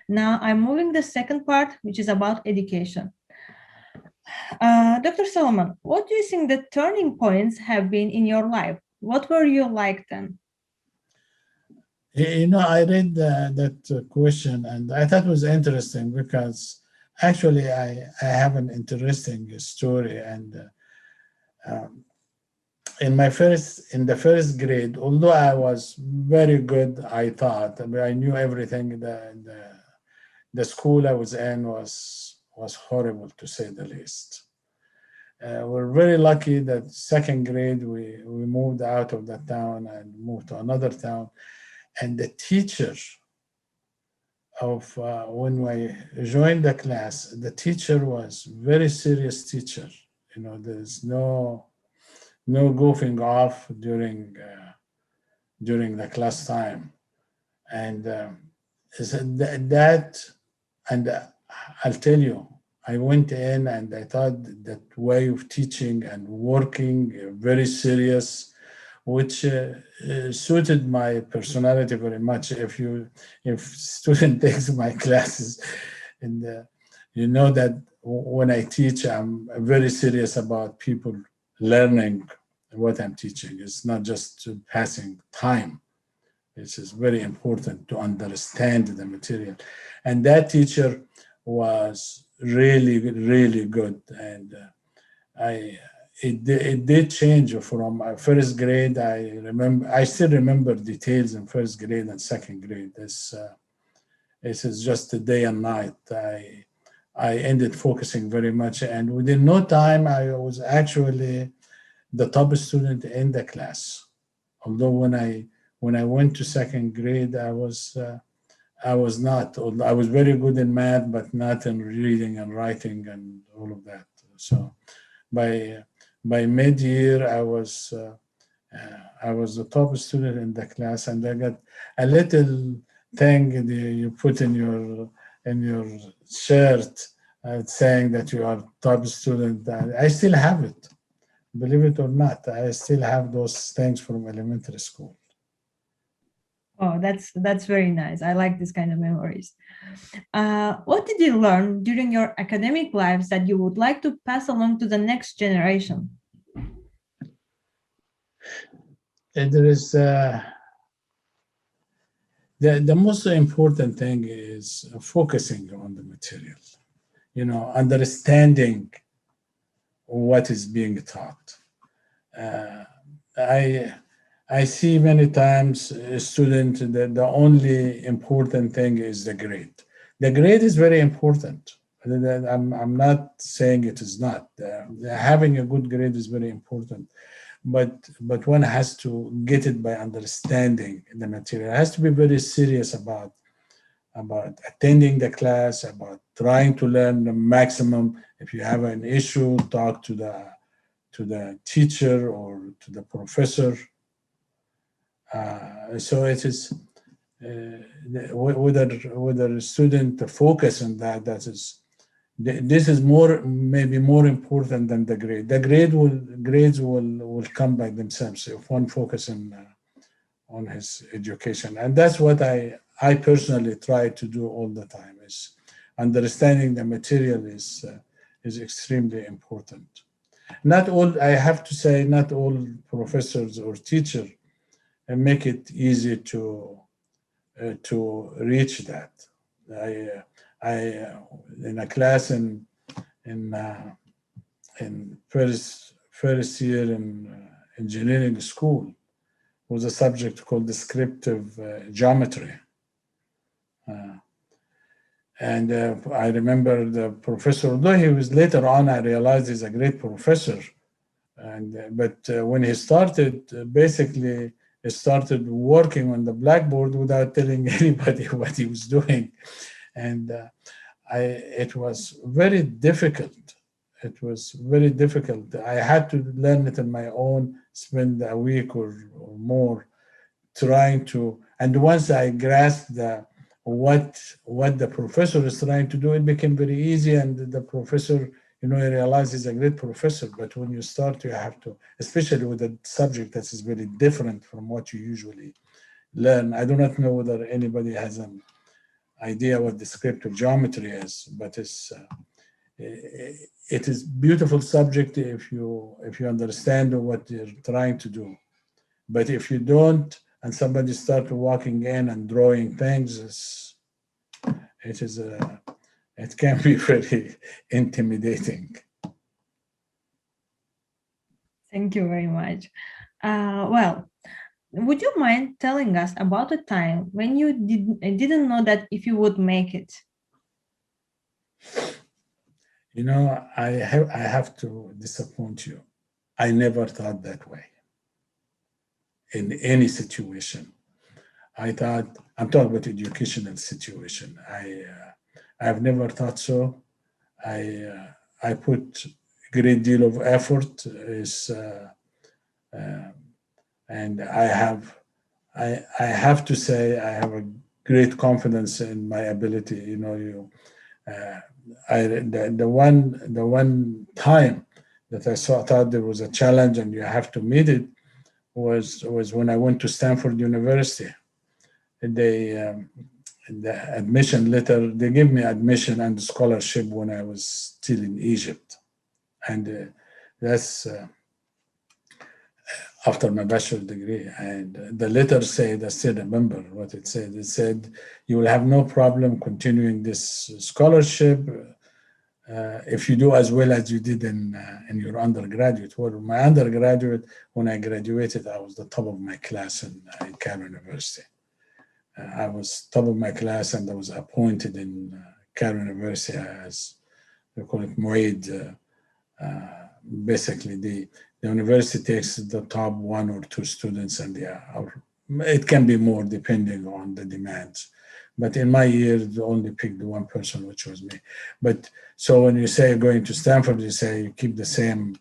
Now I'm moving the second part, which is about education. Dr. Soliman, what do you think the turning points have been in your life? What were you like then? I read that question and I thought it was interesting because actually I have an interesting story. And um, in the first grade, although I was very good, I thought, I mean, I knew everything. The school I was in was horrible to say the least. We're very lucky that second grade we moved out of that town and moved to another town. And the teacher of when I joined the class, the teacher was very serious teacher. There's no goofing off during the class time, and that and I'll tell you, I went in and I thought that way of teaching and working very serious, which suited my personality very much. If student takes my classes, and you know that when I teach, I'm very serious about people learning what I'm teaching. It's not just passing time. It is very important to understand the material. And that teacher was really, really good. And I it did change from first grade. I still remember details in first grade and second grade. This is just a day and night. I ended focusing very much, and within no time, I was actually the top student in the class. Although when I went to second grade, I was not. I was very good in math, but not in reading and writing and all of that. So by by mid-year, I was the top student in the class, and I got a little thing that you put in your shirt saying that you are top student. I still have it, believe it or not. I still have those things from elementary school. Oh, that's very nice. I like this kind of memories. What did you learn during your academic lives that you would like to pass along to the next generation? And there is the most important thing is focusing on the material. Understanding what is being taught. Uh, I I see many times a student that the only important thing is the grade. The grade is very important. I'm not saying it is not. Having a good grade is very important, but one has to get it by understanding the material. It has to be very serious about attending the class, about trying to learn the maximum. If you have an issue, talk to the teacher or to the professor. So it is whether a student focus on that. This is maybe more important than the grade. Grades will come by themselves if one focus on his education, and that's what I personally try to do all the time. Is understanding the material is extremely important. Not all, I have to say, not all professors or teachers make it easy to reach that. I in a class in first year in engineering school was a subject called descriptive geometry. Uh, and I remember the professor, although he was later on, I realized he's a great professor. And but when he started, basically, he started working on the blackboard without telling anybody what he was doing, and it was very difficult. It was very difficult. I had to learn it on my own, spend a week or more trying to. And once I grasped what the professor is trying to do, it became very easy. And the professor, you realize he's a great professor. But when you start, you have to, especially with a subject that is very different from what you usually learn. I do not know whether anybody has idea what descriptive geometry is, but it is beautiful subject if you understand what you're trying to do. But if you don't, and somebody start walking in and drawing things, it can be very intimidating. Thank you very much. Well, would you mind telling us about a time when you didn't know that if you would make it? You know, I have to disappoint you. I never thought that way in any situation. I thought, I'm talking about educational situation. I've never thought so. I put great deal of effort and I have to say I have a great confidence in my ability. You know, the one time that thought there was a challenge and you have to meet it was when I went to Stanford University. They the admission letter, they gave me admission and scholarship when I was still in Egypt, and that's after my bachelor's degree. And the letter said, I still remember what it said. It said, you will have no problem continuing this scholarship if you do as well as you did in your undergraduate. Well, my undergraduate, when I graduated, I was the top of my class in Cairo University. I was top of my class, and I was appointed in Cairo University as, they call it Mu'id. Basically, the university takes the top 1 or 2 students, and it can be more depending on the demands. But in my year, they only picked 1 person, which was me. But so when you say going to Stanford, you say you keep the same,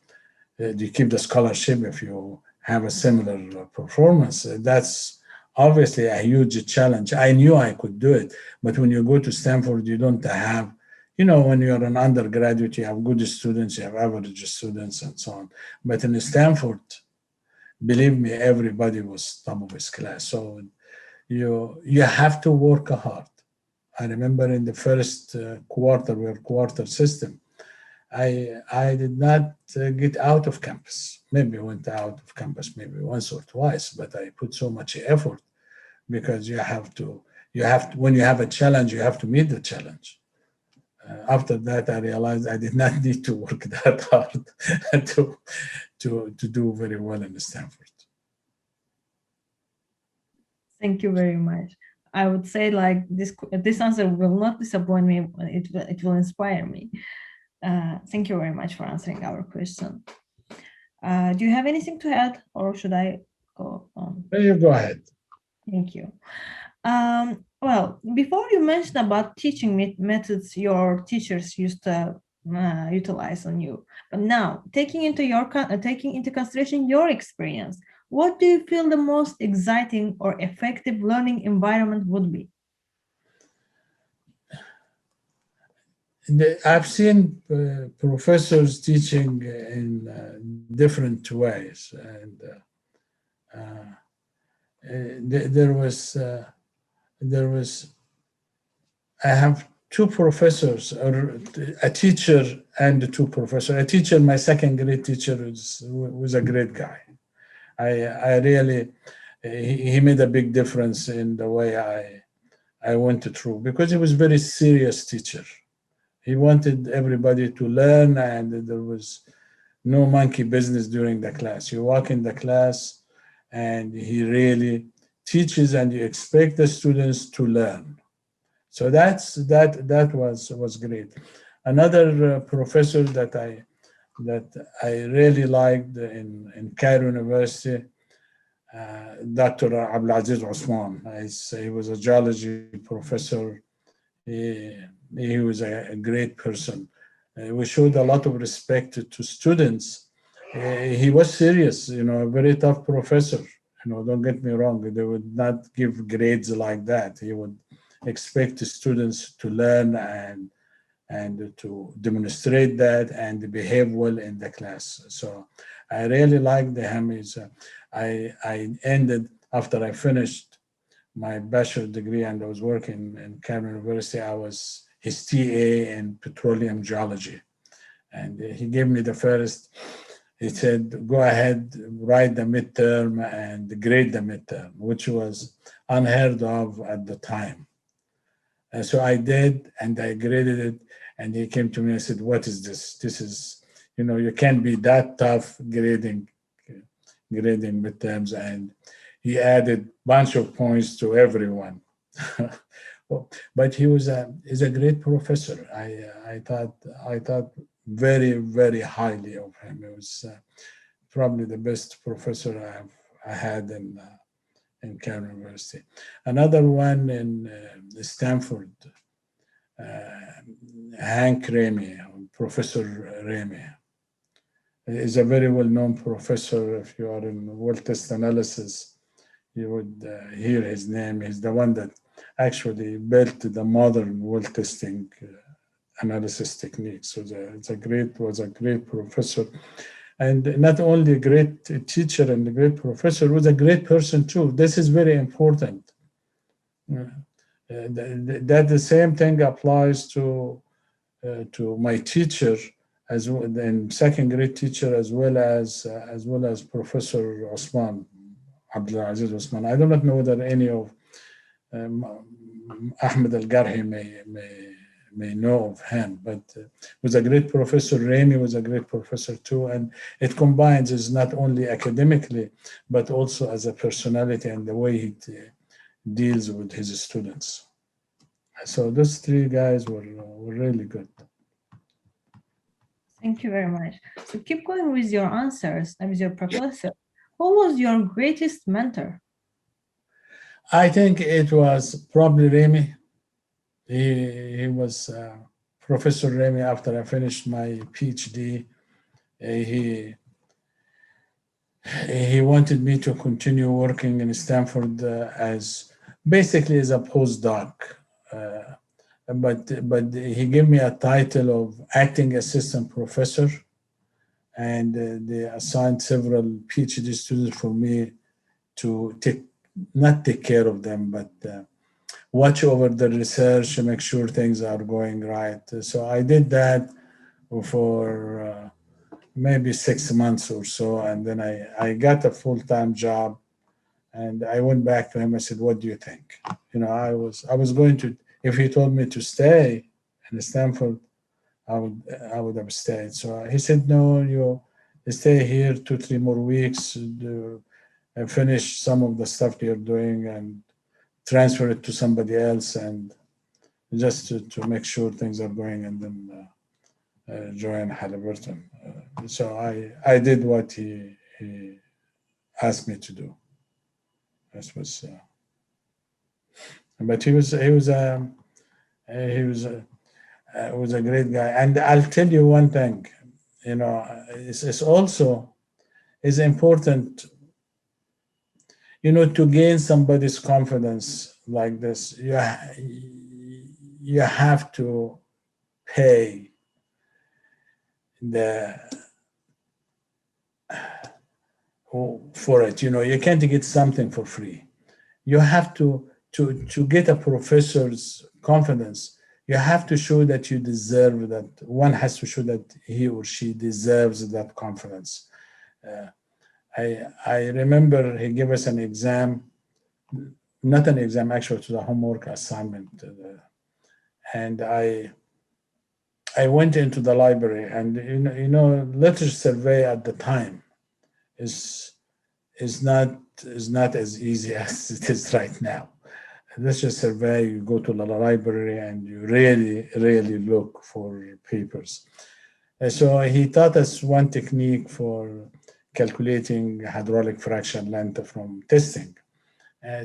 you keep the scholarship if you have a similar performance. That's obviously a huge challenge. I knew I could do it, but when you go to Stanford, you don't have, you know, when you're an undergraduate, you have good students, you have average students, and so on. But in Stanford, believe me, everybody was top of his class. So you have to work hard. I remember in the first quarter, we have quarter system. I did not get out of campus. Maybe I went out of campus maybe once or twice, but I put so much effort because you have to, when you have a challenge, you have to meet the challenge. After that, I realized I did not need to work that hard to do very well in Stanford. Thank you very much. I would say like this answer will not disappoint me. It will inspire me. Thank you very much for answering our question. Do you have anything to add, or should I go on? You go ahead. Thank you. Well, before you mentioned about teaching methods your teachers used to utilize on you, but now taking into consideration your experience, what do you feel the most exciting or effective learning environment would be? I've seen professors teaching in different ways, and there was I have 2 professors, or a teacher and 2 professors. A teacher, my second grade teacher, was a great guy. I really, he made a big difference in the way I went through, because he was a very serious teacher. He wanted everybody to learn, and there was no monkey business during the class. You walk in the class, and he really teaches, and you expect the students to learn. So that was great. Another professor that I really liked in Cairo University, Dr. Abdulaziz Osman. He was a geology professor. He was a great person. We showed a lot of respect to students. He was serious, you know, a very tough professor. You know, don't get me wrong. They would not give grades like that. He would expect the students to learn and to demonstrate that and behave well in the class. So I really liked him. I ended, after I finished my bachelor degree and I was working in Cameron University, I was his TA in petroleum geology. And he gave me the first, he said, go ahead, write the midterm and grade the midterm, which was unheard of at the time. And so I did, and I graded it. And he came to me and said, what is this? This is, you can't be that tough grading midterms. And he added a bunch of points to everyone. But he's a great professor. I thought very, very highly of him. He was probably the best professor I had in Cameron University. Another one in Stanford, uh, Hank Ramey, Professor Ramey, is a very well-known professor. If you are in well test analysis, you would hear his name. He's the one that actually built the modern well testing analysis techniques. So was a great professor, and not only a great teacher and a great professor, was a great person too. This is very important. That the same thing applies to my teacher as well, and second grade teacher, as well as Professor Osman, Abdulaziz Osman. I do not know whether any of Ahmed Al Garhi may know of him, but was a great professor. Rami was a great professor too, and it combines is not only academically but also as a personality and the way he deals with his students. So those three guys were really good. Thank you very much. So keep going with your answers and with your professor. Who was your greatest mentor? I think it was probably Remy. He was Professor Remy. After I finished my PhD, he he wanted me to continue working in Stanford as basically as a postdoc. Uh, but he gave me a title of acting assistant professor, and they assigned several PhD students for me to not take care of them, but watch over the research and make sure things are going right. So I did that for maybe 6 months or so, and then I got a full-time job, and I went back to him. I said, "What do you think?" I was going to, if he told me to stay in Stanford, I would have stayed. So he said, "No, you stay here 2-3 more weeks, and finish some of the stuff you're doing, and transfer it to somebody else, and just to make sure things are going, and then join Halliburton." So I did what he asked me to do. This was, but he was a great guy. And I'll tell you one thing, it's also is important, to gain somebody's confidence like this. You have to pay the for it. You can't get something for free. You have to get a professor's confidence. You have to show that you deserve that. One has to show that he or she deserves that confidence. I remember he gave us an exam, not an exam, actually, it was a homework assignment, and I went into the library, and literature survey at the time is not as easy as it is right now. Literature survey, you go to the library and you really, really look for papers. So he taught us one technique for calculating hydraulic fraction length from testing.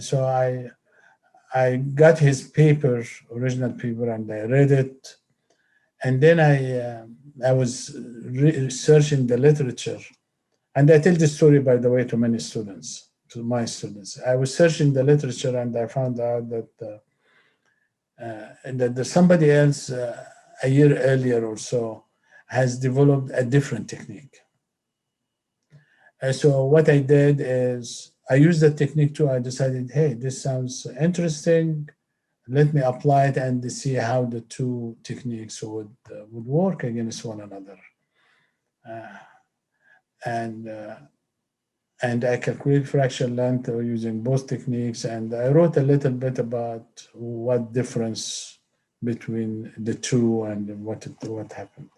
So I got his paper, original paper, and I read it. And then I was researching the literature. And I tell this story, by the way, to my students. I was searching the literature, and I found out that there's somebody else a year earlier or so has developed a different technique. So what I did is I used the technique too. I decided, hey, this sounds interesting. Let me apply it and see how the two techniques would work against one another. And I calculate fraction length using both techniques. And I wrote a little bit about what difference between the two and what happened.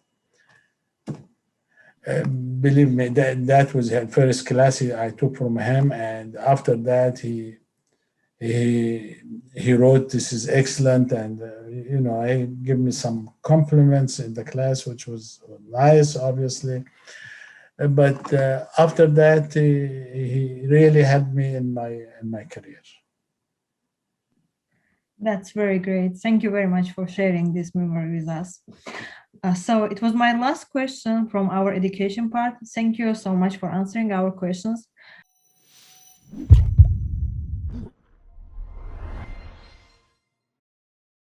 Believe me, that was the first class I took from him, and after that he wrote, "This is excellent," and he gave me some compliments in the class, which was nice, obviously. But after that, he really helped me in my career. That's very great. Thank you very much for sharing this memory with us. So it was my last question from our education part. Thank you so much for answering our questions.